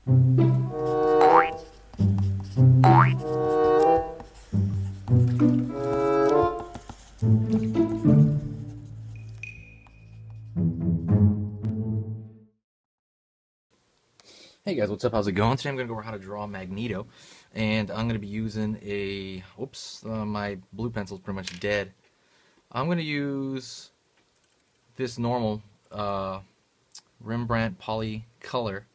Hey guys, what's up? How's it going? Today I'm going to go over how to draw Magneto, and I'm going to be using a... Oops, my blue pencil's pretty much dead. I'm going to use this normal Rembrandt Poly Color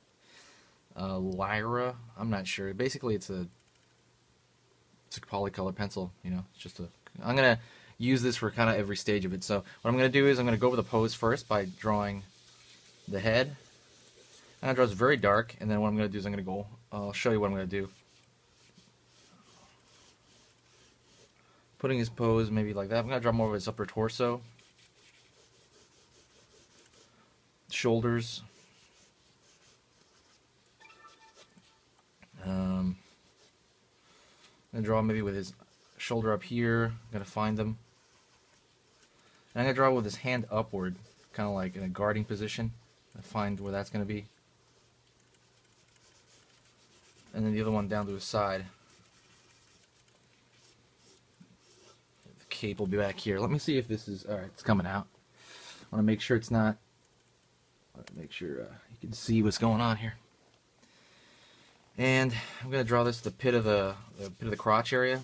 Lyra. I'm not sure. Basically, it's a polycolor pencil. You know, it's just a. I'm going to use this for kind of every stage of it. So what I'm going to do is I'm going to go over the pose first by drawing the head. I'm going to draw this very dark, and then what I'm going to do is I'll show you what I'm going to do. Putting his pose maybe like that. I'm going to draw more of his upper torso, shoulders, I'm going to draw maybe with his shoulder up here. I'm going to find them. And I'm going to draw with his hand upward, kind of like in a guarding position. I find where that's going to be. And then the other one down to his side. The cape will be back here. Let me see if this is... Alright, it's coming out. I want to make sure it's not... Make sure you can see what's going on here. And I'm going to draw this to the pit of the crotch area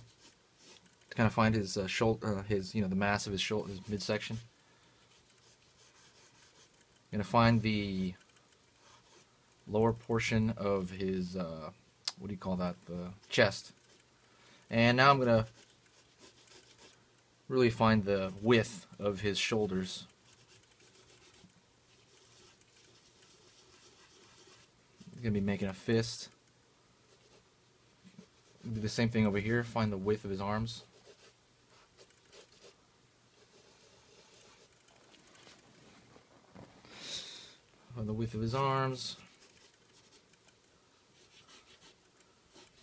to kind of find his shoulder, the mass of his shoulder, his midsection. I'm going to find the lower portion of his what do you call that? The chest. And now I'm going to really find the width of his shoulders. I'm going to be making a fist. Do the same thing over here. Find the width of his arms. Find the width of his arms.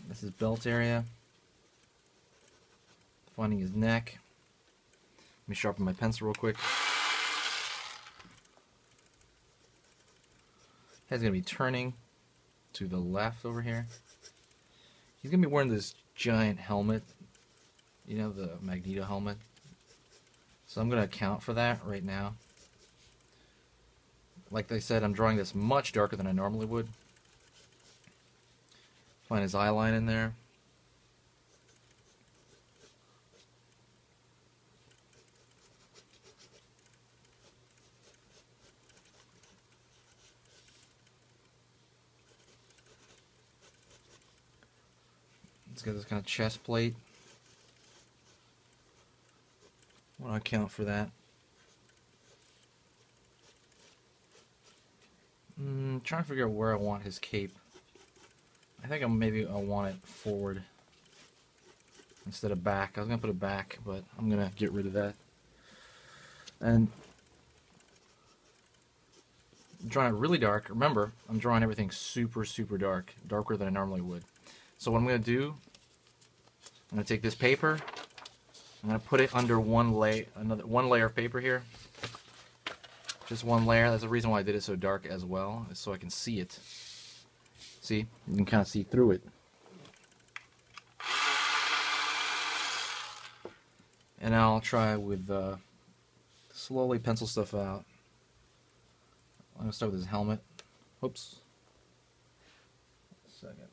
That's his belt area. Finding his neck. Let me sharpen my pencil real quick. Head's going to be turning to the left over here. He's going to be wearing this giant helmet. You know, the Magneto helmet. So I'm going to account for that right now. Like I said, I'm drawing this much darker than I normally would. Find his eye line in there. It's got this kind of chest plate. I want to account for that. Trying to figure out where I want his cape. I think maybe I want it forward instead of back. I was going to put it back, but I'm going to get rid of that. And I'm drawing it really dark. Remember, I'm drawing everything super, super dark. Darker than I normally would. So what I'm going to do, I'm going to take this paper. I'm going to put it under one layer of paper here. Just one layer. That's the reason why I did it so dark as well, is so I can see it. See? You can kind of see through it. And now I'll try with slowly pencil stuff out. I'm going to start with his helmet. Oops. Second.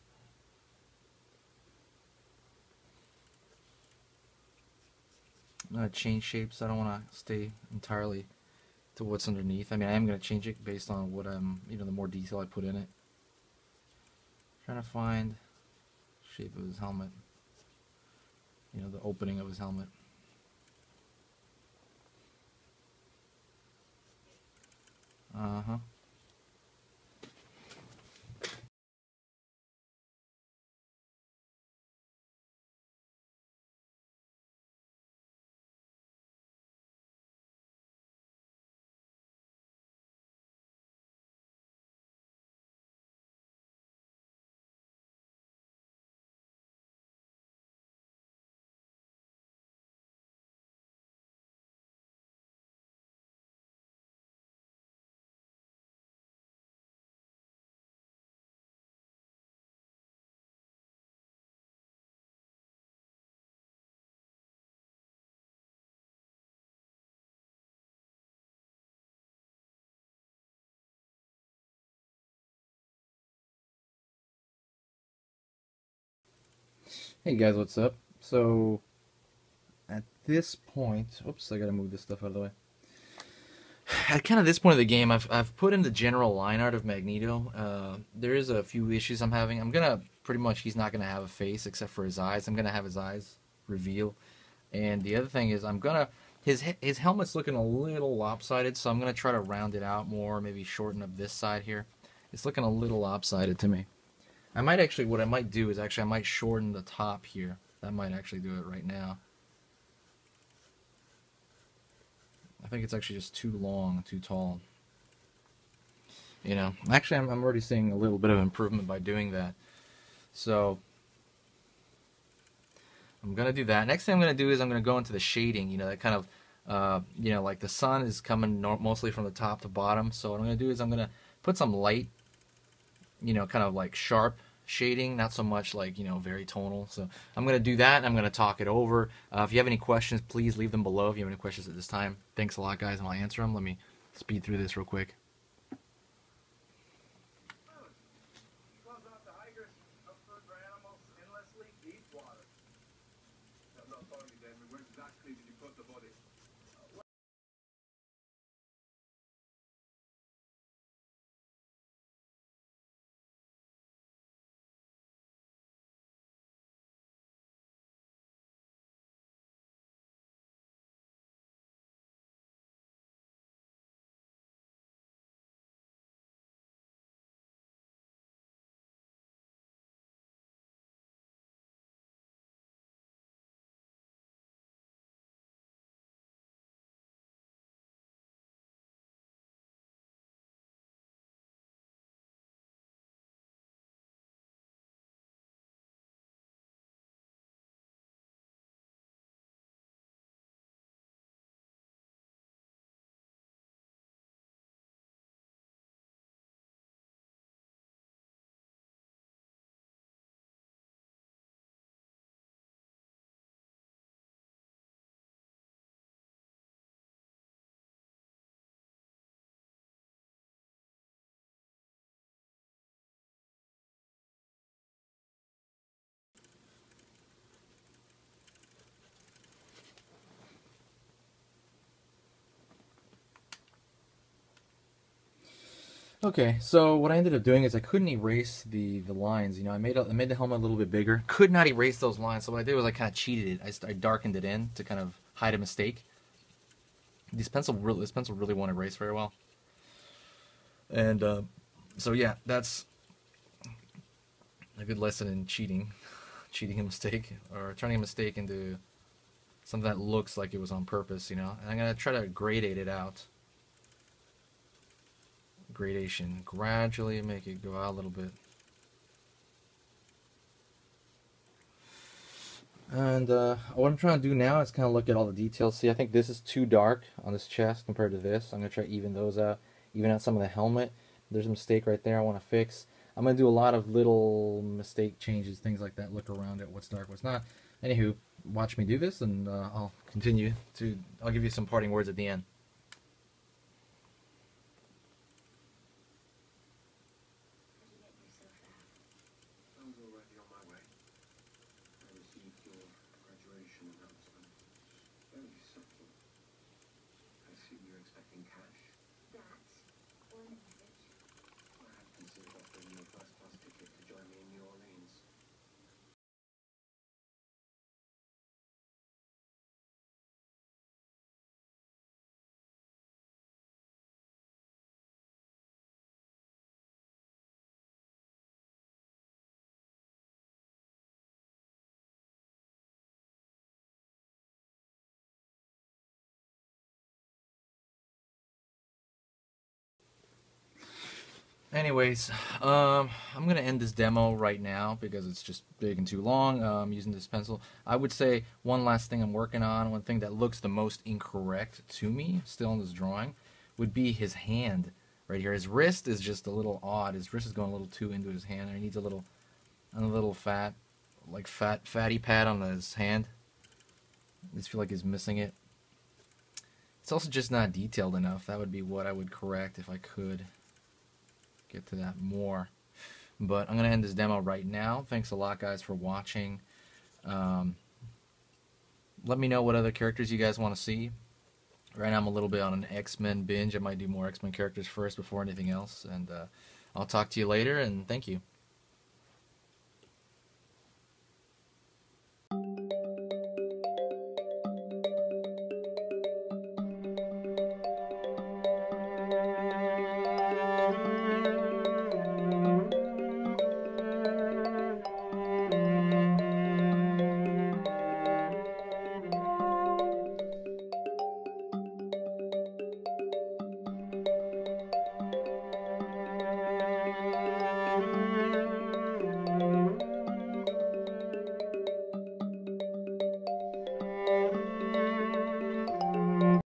I'm going to change shapes. I don't want to stay entirely to what's underneath. I mean, I am going to change it based on what the more detail I put in it. Trying to find the shape of his helmet. You know, the opening of his helmet. Uh-huh. Hey guys, what's up? So at this point, oops, I gotta move this stuff out of the way. At kind of this point of the game, I've put in the general line art of Magneto. There is a few issues I'm having. I'm gonna pretty much he's not gonna have a face except for his eyes. I'm gonna have his eyes reveal, and the other thing is I'm gonna his helmet's looking a little lopsided, so I'm gonna try to round it out more, maybe shorten up this side here. It's looking a little lopsided to me. I might actually, what I might do is actually I might shorten the top here. That might actually do it right now. I think it's actually just too long, too tall. You know, actually, I'm already seeing a little bit of improvement by doing that. So I'm gonna do that. Next thing I'm gonna do is I'm gonna go into the shading. You know, that kind of, like the sun is coming mostly from the top to bottom. So what I'm gonna do is I'm gonna put some light, kind of like sharp shading, not so much like, very tonal. So I'm going to do that, and I'm going to talk it over. If you have any questions, please leave them below if you have any questions at this time. Thanks a lot, guys, and I'll answer them. Let me speed through this real quick. Okay, so what I ended up doing is I couldn't erase the lines. I made the helmet a little bit bigger. Could not erase those lines. So what I did was I kind of cheated it. I darkened it in to kind of hide a mistake. This pencil really won't erase very well. And so yeah, that's a good lesson in cheating, cheating a mistake or turning a mistake into something that looks like it was on purpose. And I'm gonna try to gradate it out. Gradation, gradually make it go out a little bit. And what I'm trying to do now is kind of look at all the details. See, I think this is too dark on this chest compared to this. I'm going to try to even those out, even out some of the helmet. There's a mistake right there I want to fix. I'm going to do a lot of little mistake changes, things like that, look around at what's dark, what's not. Anywho, watch me do this, and I'll give you some parting words at the end. Anyways, I'm going to end this demo right now because it's just big and too long. I'm using this pencil. I would say one last thing I'm working on, one thing that looks the most incorrect to me, still in this drawing, would be his hand right here. His wrist is just a little odd. His wrist is going a little too into his hand. He needs a little fatty pad on his hand. I just feel like he's missing it. It's also just not detailed enough. That would be what I would correct if I could get to that more. But I'm going to end this demo right now. Thanks a lot, guys, for watching. Let me know what other characters you guys want to see. Right now I'm a little bit on an X-Men binge. I might do more X-Men characters first before anything else. And I'll talk to you later, and thank you.